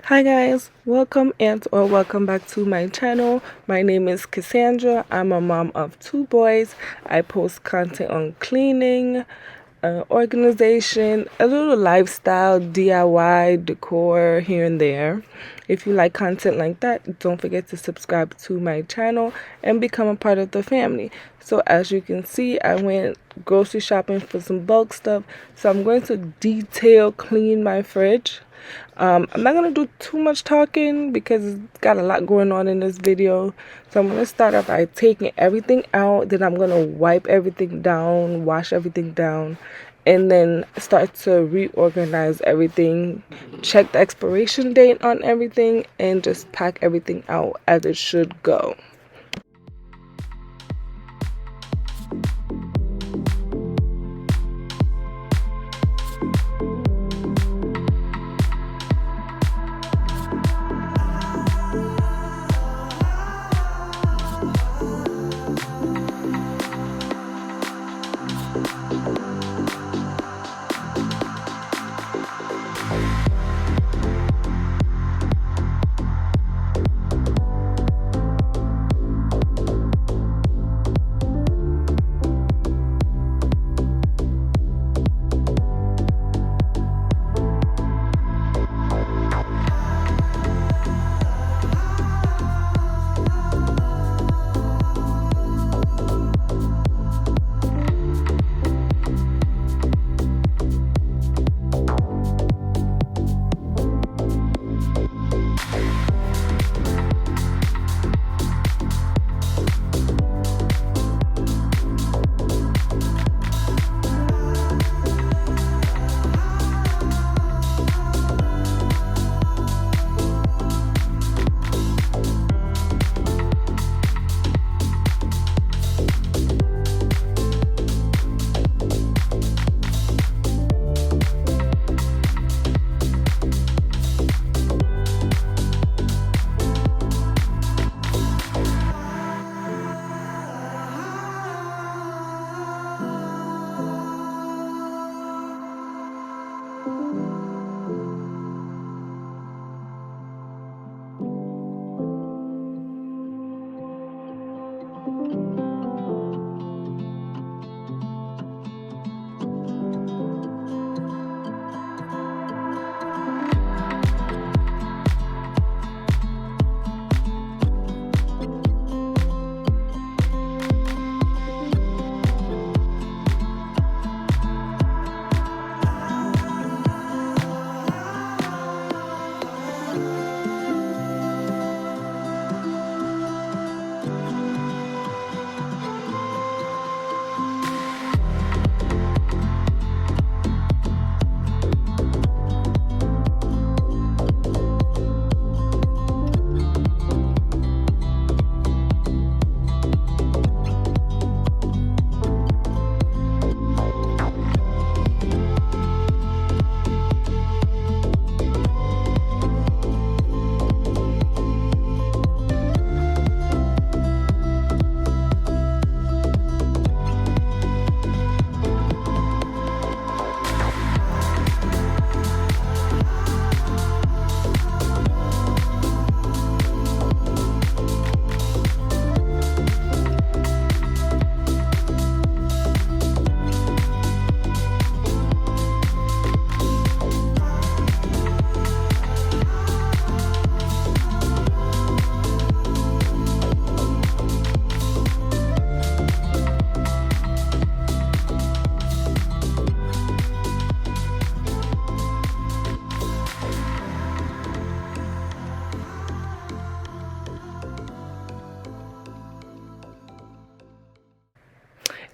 Hi guys, welcome or welcome back to my channel. My name is Cassandra. I'm a mom of 2 boys. I post content on cleaning, organization, a little lifestyle, DIY, decor here and there. If you like content like that, don't forget to subscribe to my channel and become a part of the family. So as you can see, I went grocery shopping for some bulk stuff. So I'm going to detail clean my fridge. I'm not going to do too much talking because it's got a lot going on in this video. So I'm going to start off by taking everything out. Then I'm going to wipe everything down, wash everything down, and then start to reorganize everything, check the expiration date on everything, and just pack everything out as it should go.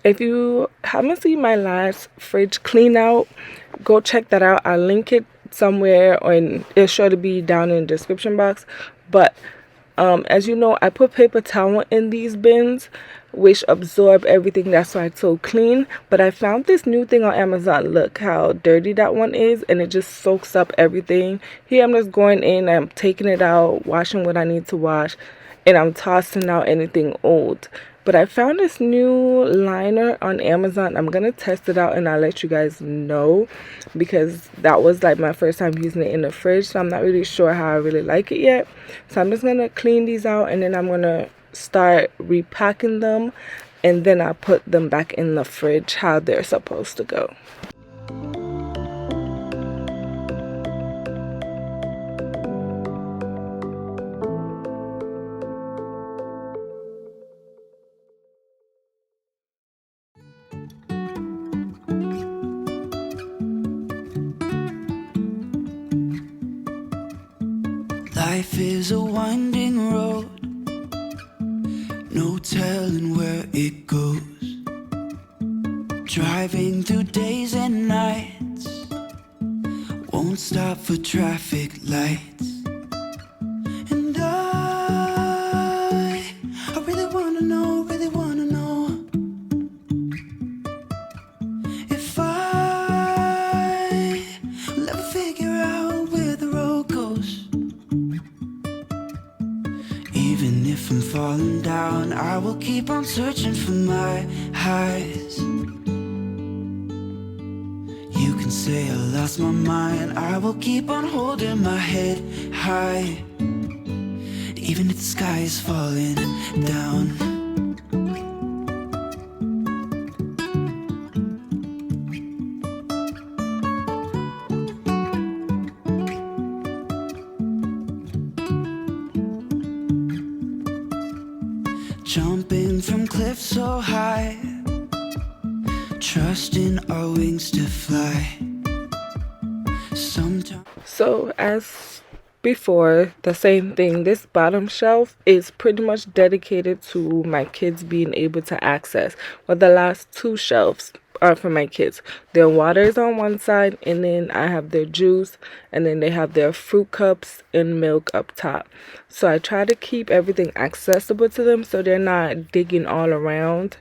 If you haven't seen my last fridge clean out, go check that out. I'll link it somewhere, and it's sure to be down in the description box. But as you know, I put paper towel in these bins, which absorb everything. That's why it's so clean. But I found this new thing on Amazon. Look how dirty that one is, and it just soaks up everything. Here I'm just going in, I'm taking it out, washing what I need to wash, and I'm tossing out anything old. But I found this new liner on Amazon. I'm gonna test it out and I'll let you guys know, because that was like my first time using it in the fridge, so I'm not really sure how I really like it yet. So I'm just gonna clean these out and then I'm gonna start repacking them, and then I put them back in the fridge how they're supposed to go. Life is a winding road, no telling where it goes. Driving through days and nights, won't stop for traffic lights. And I really wanna know if I will ever figure out where the road goes. Even if I'm falling down, I will keep on searching for my highs. You can say I lost my mind, I will keep on holding my head high, even if the sky is falling down. Jumping from cliffs so high, trusting our wings to fly. Sometimes. So as before, the same thing, this bottom shelf is pretty much dedicated to my kids being able to access. Well, the last two shelves are for my kids. Their water is on one side, and then I have their juice, and then they have their fruit cups and milk up top. So I try to keep everything accessible to them so they're not digging all around.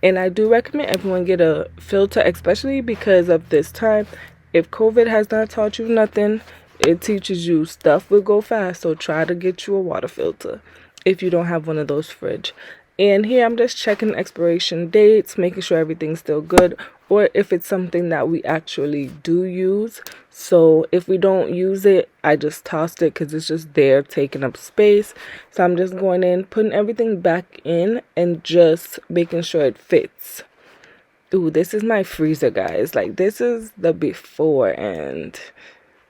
And I do recommend everyone get a filter, especially because of this time. If COVID has not taught you nothing, it teaches you stuff will go fast. So try to get you a water filter if you don't have one of those fridge. And here I'm just checking expiration dates, making sure everything's still good, or if it's something that we actually do use. So if we don't use it, I just tossed it because it's just there taking up space. So I'm just going in, putting everything back in, and just making sure it fits. Ooh, this is my freezer, guys. Like, this is the before, and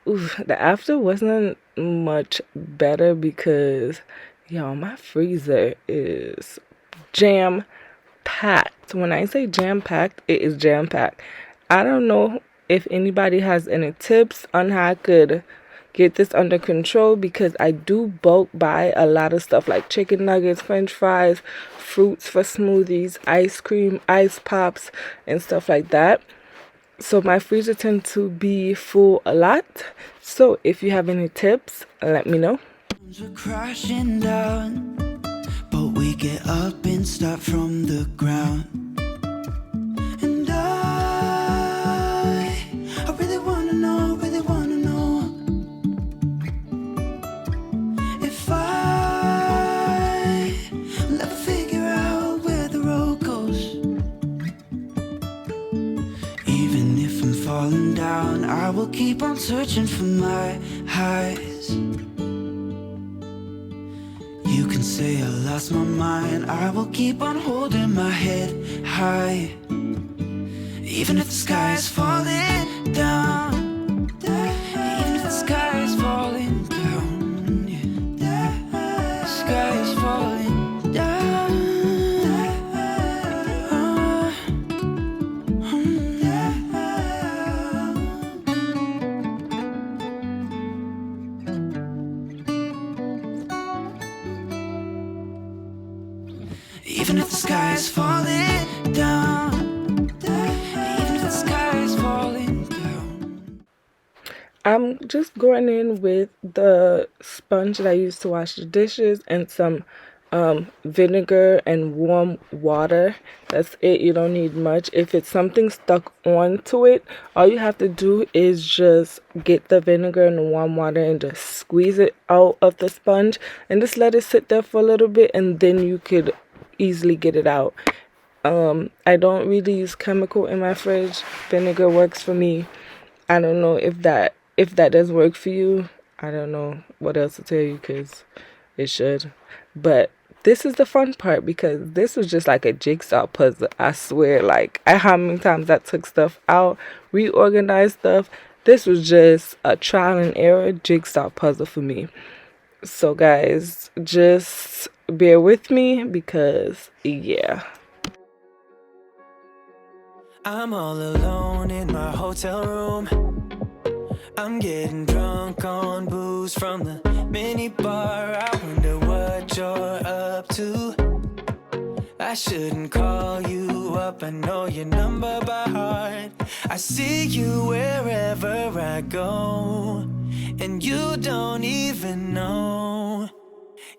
ooh, the after wasn't much better because, y'all, my freezer is jam packed. When I say jam packed, it is jam packed. I don't know if anybody has any tips on how I could get this under control, because I do bulk buy a lot of stuff like chicken nuggets, french fries, fruits for smoothies, ice cream, ice pops, and stuff like that. So my freezer tends to be full a lot. So if you have any tips, let me know. We're crashing down, but we get up and start from the ground. And I really wanna know if I will ever figure out where the road goes. Even if I'm falling down, I will keep on searching for my highs. You can say I lost my mind, I will keep on holding my head high, even if the sky is falling down. Even if the sky is falling down, yeah. The sky is falling down. Even if the sky is falling down, even if the sky is falling down. I'm just going in with the sponge that I used to wash the dishes and some vinegar and warm water. That's it. You don't need much. If it's something stuck onto it, all you have to do is just get the vinegar and the warm water and just squeeze it out of the sponge and just let it sit there for a little bit, and then you could easily get it out. I don't really use chemical in my fridge. Vinegar works for me. I don't know if that does work for you. I don't know what else to tell you, because it should. But this is the fun part, because this was just like a jigsaw puzzle. I swear, like, how many times I took stuff out, reorganized stuff. This was just a trial and error jigsaw puzzle for me. So guys, just bear with me, because yeah. I'm all alone in my hotel room. I'm getting drunk on booze from the mini bar. I wonder what you're up to. I shouldn't call you up, I know your number by heart. I see you wherever I go, and you don't even know.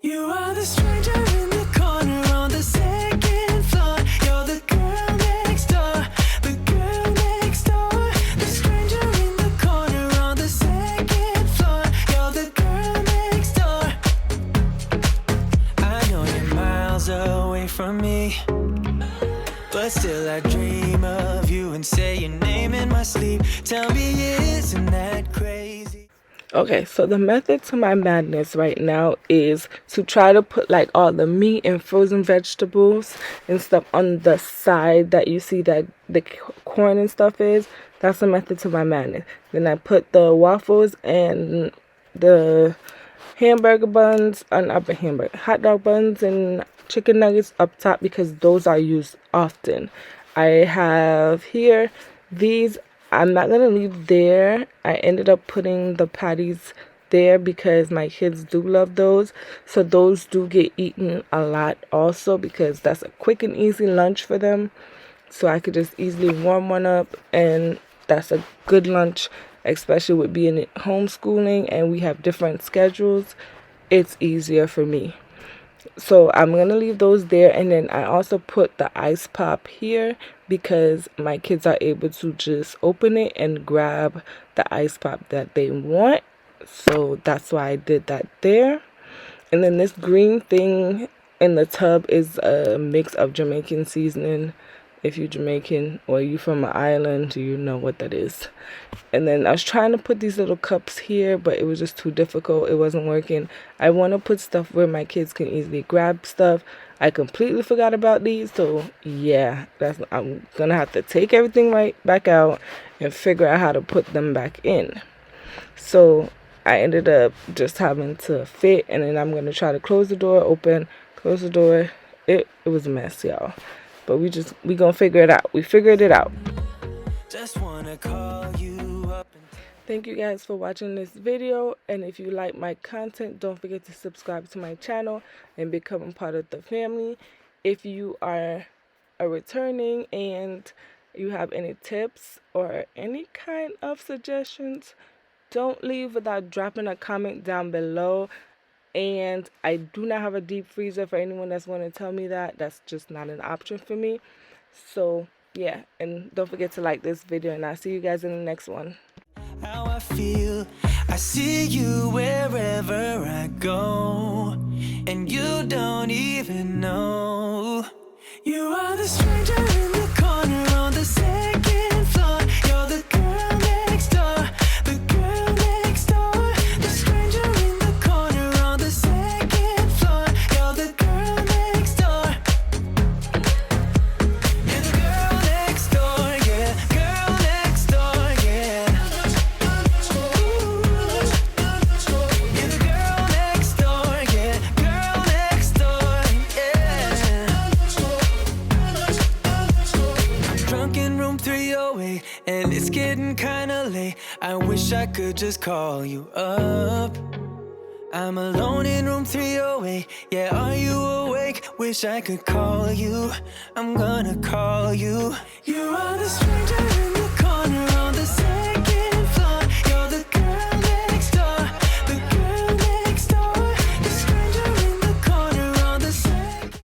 You are the stranger in the corner on the second floor. You're the girl next door, the girl next door. The stranger in the corner on the second floor. You're the girl next door. I know you're miles away from me, but still I dream of you and say your name in my sleep. Tell me, isn't that crazy? Okay, so the method to my madness right now is to try to put like all the meat and frozen vegetables and stuff on the side that you see that the corn and stuff is. That's the method to my madness. Then I put the waffles and the hamburger buns, hot dog buns and chicken nuggets up top, because those are used often. I have here these. I'm not going to leave there. I ended up putting the patties there because my kids do love those. So those do get eaten a lot also, because that's a quick and easy lunch for them. So I could just easily warm one up, and that's a good lunch, especially with being homeschooling and we have different schedules. It's easier for me. So I'm going to leave those there, and then I also put the ice pop here because my kids are able to just open it and grab the ice pop that they want. So that's why I did that there. And then this green thing in the tub is a mix of Jamaican seasoning. If you're Jamaican or you from an island, you know what that is. And then I was trying to put these little cups here, but it was just too difficult. It wasn't working. I want to put stuff where my kids can easily grab stuff. I completely forgot about these, so yeah, I'm gonna have to take everything right back out and figure out how to put them back in. So I ended up just having to fit, and then I'm gonna try to close the door, close the door. It was a mess, y'all. But we gonna figure it out. We figured it out. Just wanna call you up and thank you guys for watching this video, and if you like my content, don't forget to subscribe to my channel and become a part of the family. If you are a returning and you have any tips or any kind of suggestions, don't leave without dropping a comment down below. And I do not have a deep freezer for anyone that's going to tell me that. That's just not an option for me. So yeah, and don't forget to like this video, and I'll see you guys in the next one. how I feel. I see you wherever I go, and you don't even know. You are the stranger in the corner on the second floor. You're the girl next door, the girl next door. The stranger in the corner on the second floor. You're the girl next door. You're the girl next door, yeah. Girl next door, yeah. You're the girl next door, yeah. Girl next door, yeah. I'm drunk in room 308, and it's getting kinda late. I wish I could just call you up. I'm alone in room 308. Yeah, are you awake? Wish I could call you. I'm gonna call you. You are the stranger in